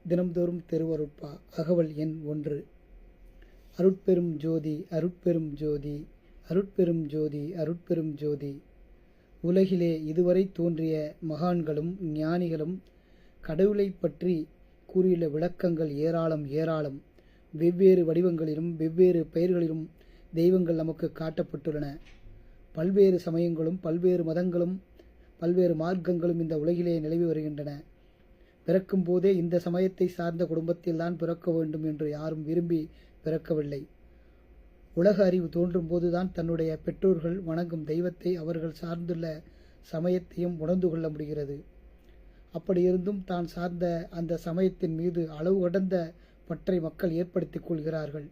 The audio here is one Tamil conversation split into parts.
தினம்தோறும் திருவருட்பா அகவல் எண் 1. அருட்பெரும் ஜோதி அருட்பெரும் ஜோதி அருட்பெரும் ஜோதி அருட்பெரும் ஜோதி. உலகிலே இதுவரை தோன்றிய மகான்களும் ஞானிகளும் கடவுளை பற்றி கூறியுள்ள விளக்கங்கள் ஏராளம் ஏராளம். வெவ்வேறு வடிவங்களிலும் வெவ்வேறு பெயர்களிலும் தெய்வங்கள் நமக்கு காட்டப்பட்டுள்ளன. பல்வேறு சமயங்களும் பல்வேறு மதங்களும் பல்வேறு மார்க்கங்களும் இந்த உலகிலே நிலவி வருகின்றன. பிறக்கும் போதே இந்த சமயத்தை சார்ந்த குடும்பத்தில்தான் பிறக்க வேண்டும் என்று யாரும் விரும்பி பிறக்கவில்லை. உலக அறிவு தோன்றும் போதுதான் தன்னுடைய பெற்றோர்கள் வணங்கும் தெய்வத்தை அவர்கள் சார்ந்துள்ள சமயத்தையும் உணர்ந்து கொள்ள முடிகிறது. அப்படியிருந்தும் தான் சார்ந்த அந்த சமயத்தின் மீது அளவு கடந்த பற்றை மக்கள் ஏற்படுத்திக் கொள்கிறார்கள்.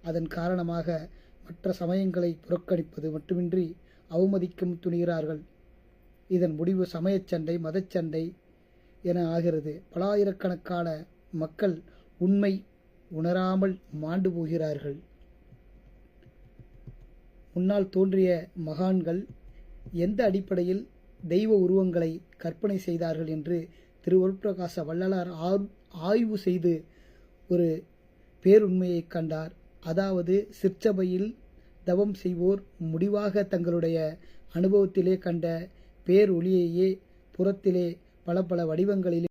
அதன் காரணமாக மற்ற சமயங்களை புறக்கணிப்பது மட்டுமின்றி அவமதிக்கும் துணிகிறார்கள். இதன் முடிவு சமயச்சண்டை மதச்சண்டை என ஆகிறது. பலாயிரக்கணக்கான மக்கள் உண்மை உணராமல் மாண்டு போகிறார்கள். முன்னால் தோன்றிய மகான்கள் எந்த அடிப்படையில் தெய்வ உருவங்களை கற்பனை செய்தார்கள் என்று திருவருட்பிரகாச வள்ளலார் ஆய்வு செய்து ஒரு பேருண்மையை கண்டார். அதாவது சிற்சபையில் தவம் செய்வோர் முடிவாக தங்களுடைய அனுபவத்திலே கண்ட பேரொளியையே புறத்திலே பல பல வடிவங்களிலே